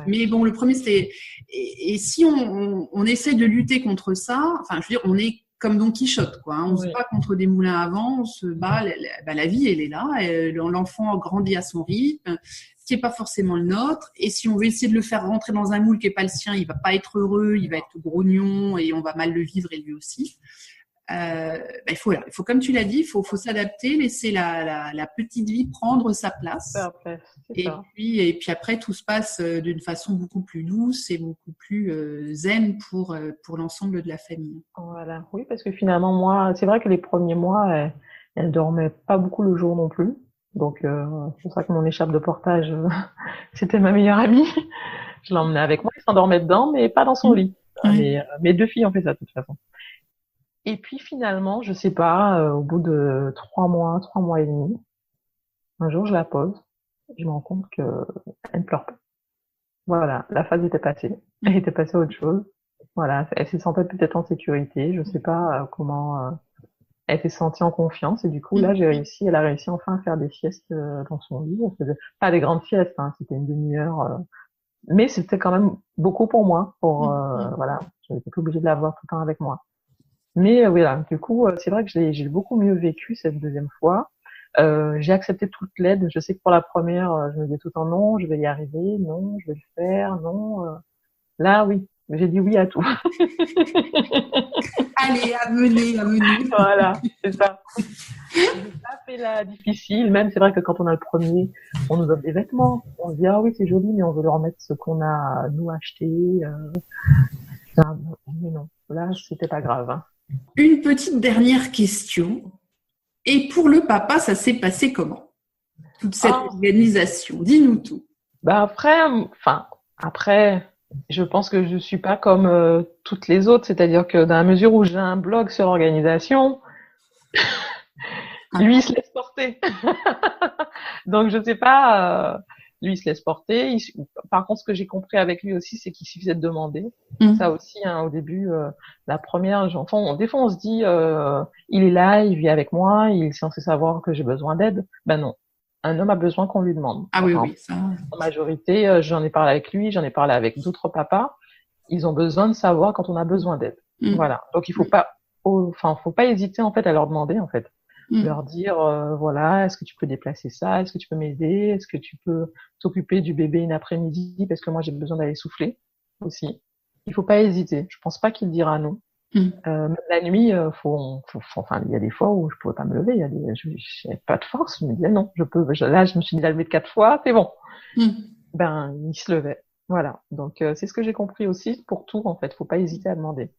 Mais bon, le premier, c'était... Et si on essaie de lutter contre ça, enfin, je veux dire, on est comme Don Quichotte, quoi. Hein. On se bat contre des moulins à vent, on se bat... la vie, elle est là. L'enfant grandit à son rythme, qui n'est pas forcément le nôtre. Et si on veut essayer de le faire rentrer dans un moule qui n'est pas le sien, il va pas être heureux, il va être grognon et on va mal le vivre, et lui aussi. Il faut, comme tu l'as dit, il faut s'adapter, laisser la petite vie prendre sa place. Et puis après, tout se passe d'une façon beaucoup plus douce et beaucoup plus zen pour l'ensemble de la famille. Voilà, oui, parce que finalement, moi, c'est vrai que les premiers mois, elle dormait pas beaucoup le jour non plus. Donc, c'est pour ça que mon écharpe de portage, c'était ma meilleure amie. Je l'emmenais avec moi, elle s'endormait dedans, mais pas dans son lit. Mais mes 2 filles ont fait ça de toute façon. Et puis finalement, je sais pas, au bout de 3 mois et demi, un jour je la pose, je me rends compte que elle ne pleure pas. Voilà, la phase était passée, elle était passée à autre chose. Voilà, elle se sentait peut-être en sécurité, je sais pas comment elle s'est sentie en confiance et du coup là elle a réussi enfin à faire des siestes dans son lit. Elle faisait pas des grandes siestes, hein, c'était une demi-heure, mais c'était quand même beaucoup pour moi. Voilà, j'étais pas obligée de l'avoir tout le temps avec moi. Mais voilà, du coup, c'est vrai que j'ai beaucoup mieux vécu cette deuxième fois. J'ai accepté toute l'aide. Je sais que pour la première, je me disais tout le temps non, je vais y arriver, non, je vais le faire, non. Là, oui, j'ai dit oui à tout. Allez, à mener. Voilà, c'est ça. J'ai pas fait la difficile. Même, c'est vrai que quand on a le premier, on nous offre des vêtements. On se dit ah oui, c'est joli, mais on veut leur mettre ce qu'on a nous acheté. Mais non, là, c'était pas grave. Hein. Une petite dernière question. Et pour le papa, ça s'est passé comment? Toute cette organisation. Dis-nous tout. Après, je pense que je suis pas comme toutes les autres. C'est-à-dire que dans la mesure où j'ai un blog sur l'organisation, lui, il se laisse porter. Donc, je sais pas... lui, il se laisse porter. Par contre, ce que j'ai compris avec lui aussi, c'est qu'il suffisait de demander. Ça aussi, hein, au début, la première, des fois, on se dit, il est là, il vit avec moi, il est censé savoir que j'ai besoin d'aide. Ben non. Un homme a besoin qu'on lui demande. Ah oui, oui, ça. En majorité, j'en ai parlé avec lui, j'en ai parlé avec d'autres papas. Ils ont besoin de savoir quand on a besoin d'aide. Voilà. Donc, il faut pas hésiter, en fait, à leur demander, en fait. Leur dire voilà, est-ce que tu peux déplacer ça, est-ce que tu peux m'aider, est-ce que tu peux t'occuper du bébé une après-midi parce que moi j'ai besoin d'aller souffler aussi. Il faut pas hésiter. Je pense pas qu'il dira non. Même la nuit, il y a des fois où je pouvais pas me lever, j'avais pas de force, je me disais non, là je me suis dit la lever 4 fois, c'est bon. Ben il se levait. Voilà. Donc c'est ce que j'ai compris aussi pour tout en fait, faut pas hésiter à demander.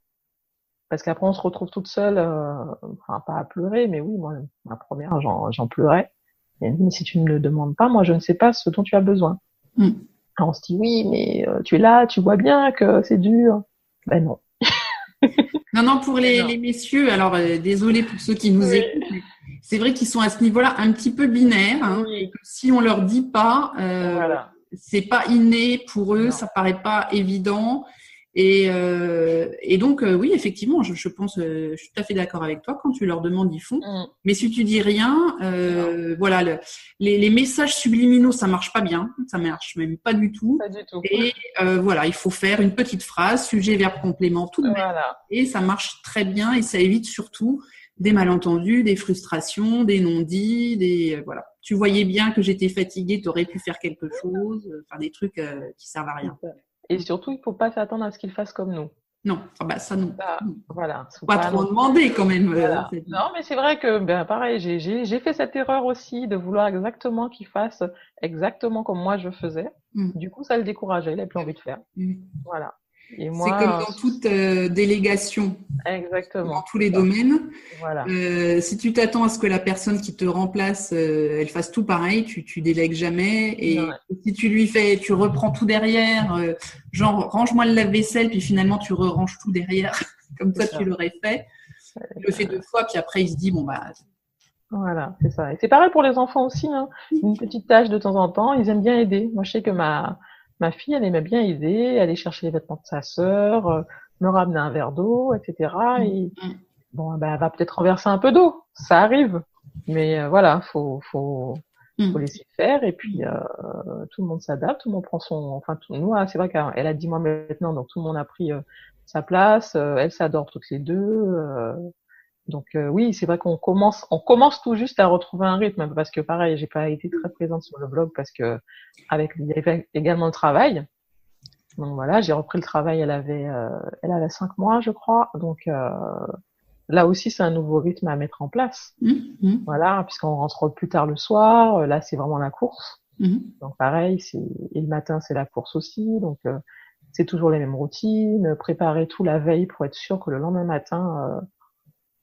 Parce qu'après, on se retrouve toute seule, pas à pleurer, mais oui, moi, ma première, j'en pleurais. Et elle me dit, mais si tu ne le demandes pas, moi, je ne sais pas ce dont tu as besoin. Alors, on se dit, oui, mais tu es là, tu vois bien que c'est dur. Ben non. Non, pour les messieurs, alors désolé pour ceux qui nous écoutent, mais c'est vrai qu'ils sont à ce niveau-là un petit peu binaires. Hein, et que si on leur dit pas, c'est pas inné pour eux, ça paraît pas évident. Et donc, oui, effectivement, je pense, je suis tout à fait d'accord avec toi. Quand tu leur demandes, ils font. Mais si tu dis rien, voilà, les messages subliminaux, ça marche pas bien. Ça marche même pas du tout. Pas du tout. Et voilà, il faut faire une petite phrase, sujet, verbe, complément, tout de même. Voilà. Et ça marche très bien et ça évite surtout des malentendus, des frustrations, des non-dits, voilà. Tu voyais bien que j'étais fatiguée, tu aurais pu faire quelque chose, enfin des trucs qui servent à rien. Et surtout, il ne faut pas s'attendre à ce qu'ils fassent comme nous. Non, ça non. Voilà. Pas trop demander quand même. Voilà. Non, mais c'est vrai que, pareil, j'ai fait cette erreur aussi de vouloir exactement qu'ils fassent exactement comme moi je faisais. Du coup, ça le décourageait, il n'a plus envie de faire. Voilà. Et moi, c'est comme dans toute délégation. Exactement. Dans tous les domaines. Voilà. Si tu t'attends à ce que la personne qui te remplace, elle fasse tout pareil, tu délègues jamais. Et si tu reprends tout derrière, genre range-moi le lave-vaisselle, puis finalement tu ranges tout derrière, comme ça tu l'aurais fait. Tu le fais 2 fois, puis après il se dit Voilà, c'est ça. Et c'est pareil pour les enfants aussi, hein. Une petite tâche de temps en temps, ils aiment bien aider. Moi, je sais que ma fille, elle aimait bien aider, aller chercher les vêtements de sa sœur, me ramener un verre d'eau, etc. Et bon, elle va peut-être renverser un peu d'eau, ça arrive. Mais voilà, faut laisser faire. Et puis tout le monde s'adapte, tout le monde prend nous, c'est vrai qu'elle a 10 mois maintenant, donc tout le monde a pris sa place. Elles s'adorent toutes les deux. Donc oui, c'est vrai qu'on commence tout juste à retrouver un rythme, parce que pareil, j'ai pas été très présente sur le blog parce que il y avait également le travail. Donc voilà, j'ai repris le travail, elle avait 5 mois, je crois. Donc là aussi, c'est un nouveau rythme à mettre en place. Voilà, puisqu'on rentre plus tard le soir. Là, c'est vraiment la course. Donc pareil, et le matin, c'est la course aussi. Donc c'est toujours les mêmes routines, préparer tout la veille pour être sûr que le lendemain matin,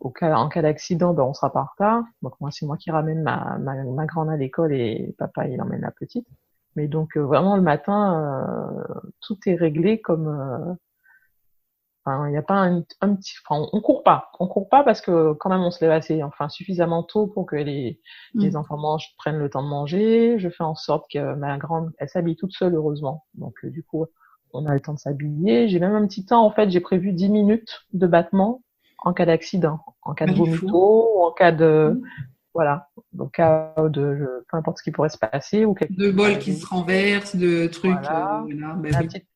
en cas d'accident, on sera pas en retard. Donc moi, c'est moi qui ramène ma grande à l'école et papa, il emmène la petite. Mais donc vraiment le matin, tout est réglé comme. Il n'y a pas un petit. Enfin, on court pas parce que quand même on se lève suffisamment tôt pour que les enfants prennent le temps de manger. Je fais en sorte que ma grande, elle s'habille toute seule heureusement. Donc du coup, on a le temps de s'habiller. J'ai même un petit temps, en fait, j'ai prévu 10 minutes de battement en cas d'accident, en cas de vomito, ou en cas de, voilà, au cas de, peu importe ce qui pourrait se passer, ou de bol qui se renverse, de trucs, voilà.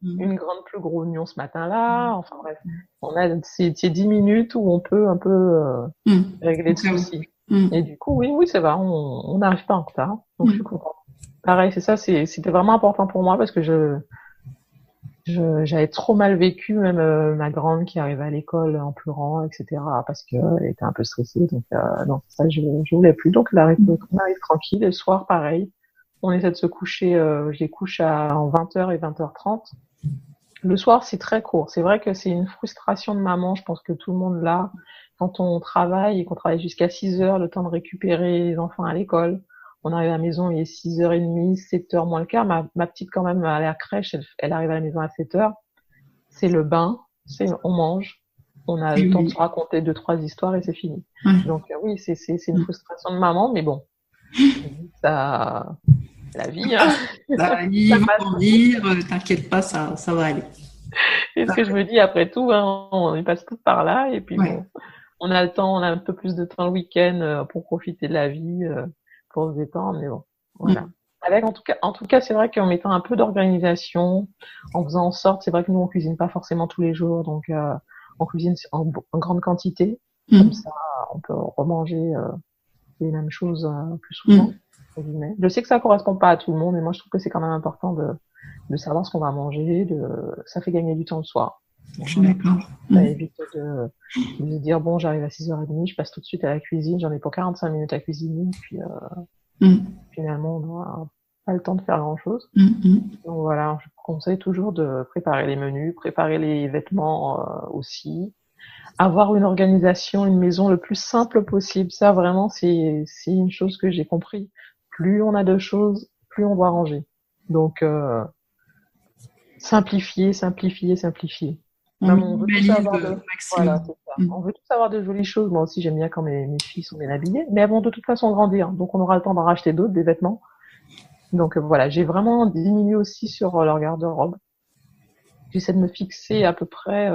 Une grande plus gros oignon ce matin-là, enfin bref. On a ces 10 minutes où on peut un peu, régler le souci. Et du coup, oui, ça va, on n'arrive pas en retard, donc je suis contente. Pareil, c'est ça, c'était vraiment important pour moi parce que j'avais trop mal vécu, même ma grande qui arrivait à l'école en pleurant, etc., parce qu'elle était un peu stressée. Donc non, ça je voulais plus. Donc on arrive tranquille. Et le soir, pareil, on essaie de se coucher. Je les couche en 20h et 20h30. Le soir, c'est très court. C'est vrai que c'est une frustration de maman. Je pense que tout le monde l'a. Quand on travaille et qu'on travaille jusqu'à 6h, le temps de récupérer les enfants à l'école. On arrive à la maison, il est 6h30, 7h moins le quart. Ma petite, quand même, à la crèche, elle arrive à la maison à 7h. C'est le bain, on mange. On a le temps de se raconter 2-3 histoires et c'est fini. Donc, oui, c'est une frustration de maman, mais bon. Ça, la vie, hein. Ils vont grandir, t'inquiète pas, ça va aller. C'est ce que je me dis après tout, hein, on y passe tout par là et puis bon, on a le temps, on a un peu plus de temps le week-end pour profiter de la vie. Pour se détendre, mais bon, voilà. En tout cas, c'est vrai qu'en mettant un peu d'organisation, en faisant en sorte, c'est vrai que nous, on cuisine pas forcément tous les jours, donc on cuisine en grande quantité, comme ça, on peut remanger les mêmes choses plus souvent. Je sais que ça correspond pas à tout le monde, mais moi, je trouve que c'est quand même important de savoir ce qu'on va manger, ça fait gagner du temps le soir. Je suis d'accord. Ça évite de dire, bon, j'arrive à 6h30, je passe tout de suite à la cuisine, j'en ai pour 45 minutes à cuisiner, puis finalement, on n'a pas le temps de faire grand-chose. Donc voilà, je conseille toujours de préparer les menus, préparer les vêtements aussi, avoir une organisation, une maison le plus simple possible. Ça, vraiment, c'est une chose que j'ai compris. Plus on a de choses, plus on doit ranger. Donc, simplifier. On veut tous avoir de jolies choses. Moi aussi, j'aime bien quand mes filles sont bien habillées, mais elles vont de toute façon grandir. Donc, on aura le temps d'en racheter d'autres, des vêtements. Donc, voilà, j'ai vraiment diminué aussi sur leur garde-robe. j'essaie de me fixer à peu près,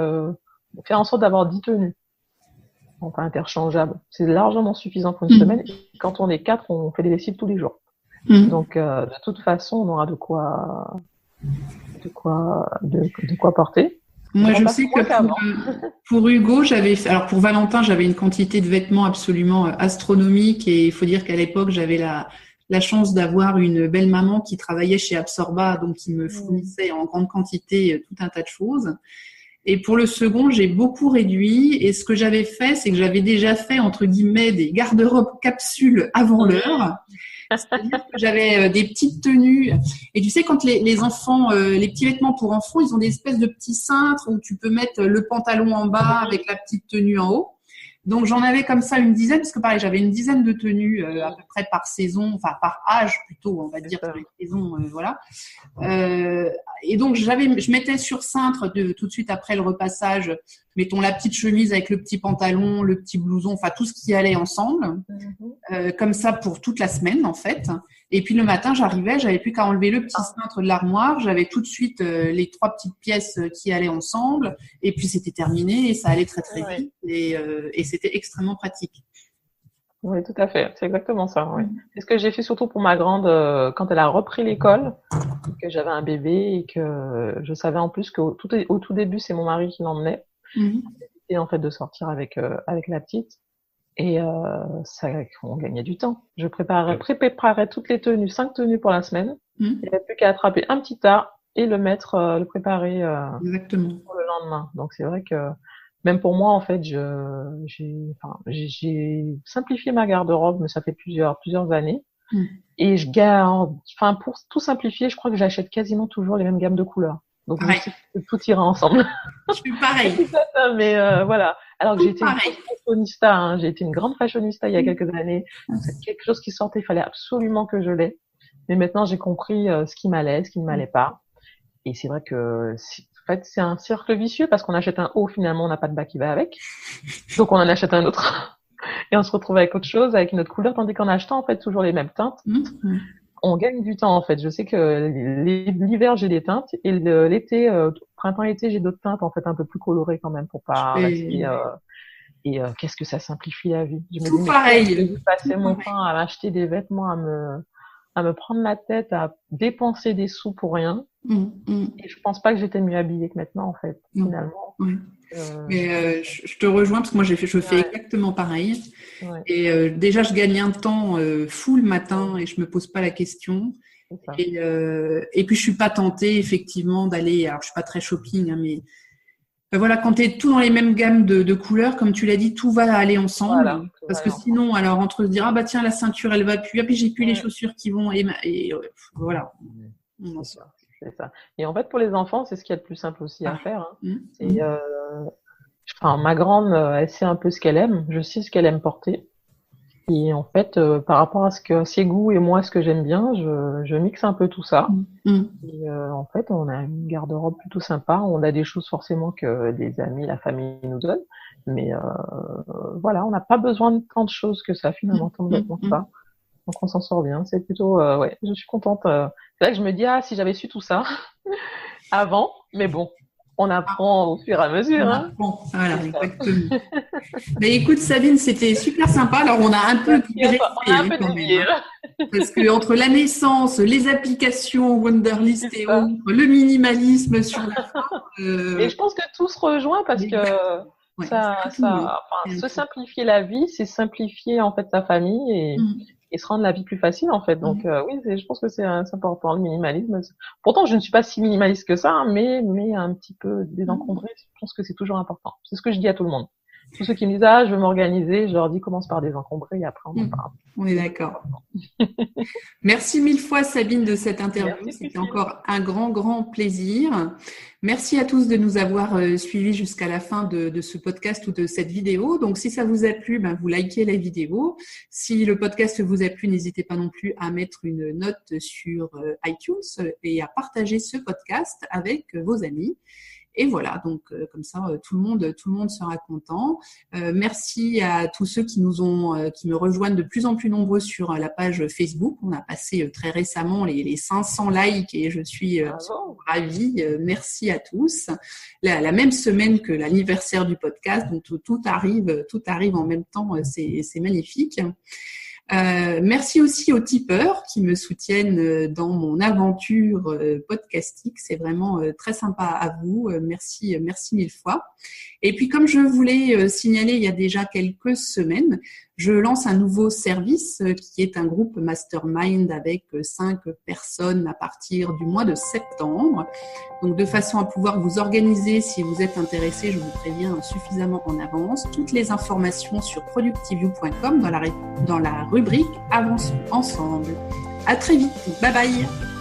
faire en sorte d'avoir 10 tenues. Enfin, interchangeables. C'est largement suffisant pour une semaine. Et quand on est 4, on fait des lessives tous les jours. Donc, de toute façon, on aura de quoi porter. Moi, je sais que pour Hugo, alors pour Valentin, j'avais une quantité de vêtements absolument astronomique et il faut dire qu'à l'époque, j'avais la chance d'avoir une belle maman qui travaillait chez Absorba, donc qui me fournissait en grande quantité tout un tas de choses. Et pour le second, j'ai beaucoup réduit. Et ce que j'avais fait, c'est que j'avais déjà fait, entre guillemets, des garde-robes capsules avant l'heure. C'est-à-dire que j'avais des petites tenues. Et tu sais, quand les enfants, les petits vêtements pour enfants, ils ont des espèces de petits cintres où tu peux mettre le pantalon en bas avec la petite tenue en haut. Donc, j'en avais comme ça une dizaine, parce que pareil, j'avais une dizaine de tenues à peu près par saison, enfin par âge plutôt, on va dire, par saison, voilà. Et donc, je mettais sur cintre tout de suite après le repassage, mettons la petite chemise avec le petit pantalon, le petit blouson, enfin tout ce qui allait ensemble, comme ça pour toute la semaine en fait. Et puis le matin, j'avais plus qu'à enlever le petit cintre de l'armoire, j'avais tout de suite les 3 petites pièces qui allaient ensemble, et puis c'était terminé et ça allait très très vite et c'était extrêmement pratique. Oui, tout à fait, c'est exactement ça. Oui. C'est ce que j'ai fait surtout pour ma grande quand elle a repris l'école, que j'avais un bébé et que je savais en plus qu'au tout début, c'est mon mari qui l'emmenait. Et en fait de sortir avec la petite. Et on gagnait du temps. Je préparais toutes les tenues, 5 tenues pour la semaine. Il n'y avait plus qu'à attraper un petit tas et le préparer Exactement. pour le lendemain. Donc c'est vrai que même pour moi, en fait, j'ai simplifié ma garde-robe, mais ça fait plusieurs années. Et je garde, pour tout simplifier, je crois que j'achète quasiment toujours les mêmes gammes de couleurs. Donc je sais que tout ira ensemble. Je suis pareil. Mais voilà. Alors que j'ai été une fashionista, hein. J'ai été une grande fashionista il y a quelques années. C'est quelque chose qui sortait, il fallait absolument que je l'aie. Mais maintenant, j'ai compris ce qui m'allait, ce qui ne m'allait pas. Et c'est vrai que en fait, c'est un cercle vicieux parce qu'on achète un haut, finalement, on n'a pas de bas qui va avec. Donc on en achète un autre. Et on se retrouve avec autre chose, avec une autre couleur, tandis qu'en achetant, en fait, toujours les mêmes teintes, on gagne du temps, en fait. Je sais que l'hiver, j'ai des teintes, et l'été, printemps-été, j'ai d'autres teintes, en fait, un peu plus colorées quand même, pour pas rester, et qu'est-ce que ça simplifie la vie. Je me dis, pareil. Je vais passer mon temps à acheter des vêtements, à me prendre la tête, à dépenser des sous pour rien. Et je pense pas que j'étais mieux habillée que maintenant, en fait, finalement. Mais je te rejoins parce que moi je fais exactement pareil. Et déjà je gagne un temps fou le matin et je me pose pas la question. Et puis je suis pas tentée effectivement d'aller. Alors je suis pas très shopping, hein, mais voilà, quand tu es tout dans les mêmes gammes de couleurs, comme tu l'as dit, tout va aller ensemble. Parce que sinon, alors entre se dire ah bah tiens la ceinture elle va plus, et puis j'ai plus les chaussures qui vont et voilà. C'est ça. Et en fait, pour les enfants, c'est ce qu'il y a de plus simple aussi à faire. Hein. Ma grande, elle sait un peu ce qu'elle aime. Je sais ce qu'elle aime porter. Et en fait, par rapport à ses goûts et moi, ce que j'aime bien, je mixe un peu tout ça. Et en fait, on a une garde-robe plutôt sympa. On a des choses forcément que des amis, la famille nous donnent. Mais voilà, on n'a pas besoin de tant de choses que ça, finalement, tant de vêtements que ça. Donc on s'en sort bien. C'est plutôt, je suis contente. C'est vrai que je me dis, si j'avais su tout ça avant, mais bon, on apprend au fur et à mesure. Hein. Voilà, exactement. Mais écoute, Sabine, c'était super sympa. Alors on a un peu dévié quand même. Parce que entre la naissance, les applications Wunderlist et autres, le minimalisme sur la fin. Et je pense que tout se rejoint parce que se simplifier la vie, c'est simplifier en fait sa famille et se rendre la vie plus facile en fait. Donc oui, je pense que c'est important le minimalisme. Pourtant, je ne suis pas si minimaliste que ça, hein, mais un petit peu désencombré, je pense que c'est toujours important. C'est ce que je dis à tout le monde. Tous ceux qui me disent je veux m'organiser, je leur dis commence par désencombrer et après on en parle. On est d'accord. Merci mille fois Sabine de cette interview. C'était encore un grand plaisir. Merci à tous de nous avoir suivis jusqu'à la fin de ce podcast ou de cette vidéo. Donc si ça vous a plu, vous likez la vidéo. Si le podcast vous a plu, n'hésitez pas non plus à mettre une note sur iTunes et à partager ce podcast avec vos amis. Et voilà, donc comme ça, tout le monde sera content. Merci à tous ceux qui me rejoignent de plus en plus nombreux sur la page Facebook. On a passé très récemment les 500 likes et je suis ravie. Merci à tous. La même semaine que l'anniversaire du podcast, donc tout arrive en même temps. C'est magnifique. Merci aussi aux tipeurs qui me soutiennent dans mon aventure podcastique. C'est vraiment très sympa à vous. Merci mille fois. Et puis, comme je voulais signaler il y a déjà quelques semaines, je lance un nouveau service qui est un groupe mastermind avec 5 personnes à partir du mois de septembre. Donc, de façon à pouvoir vous organiser, si vous êtes intéressé, je vous préviens suffisamment en avance. Toutes les informations sur productiveyou.com dans la rubrique Avançons ensemble. À très vite. Bye bye.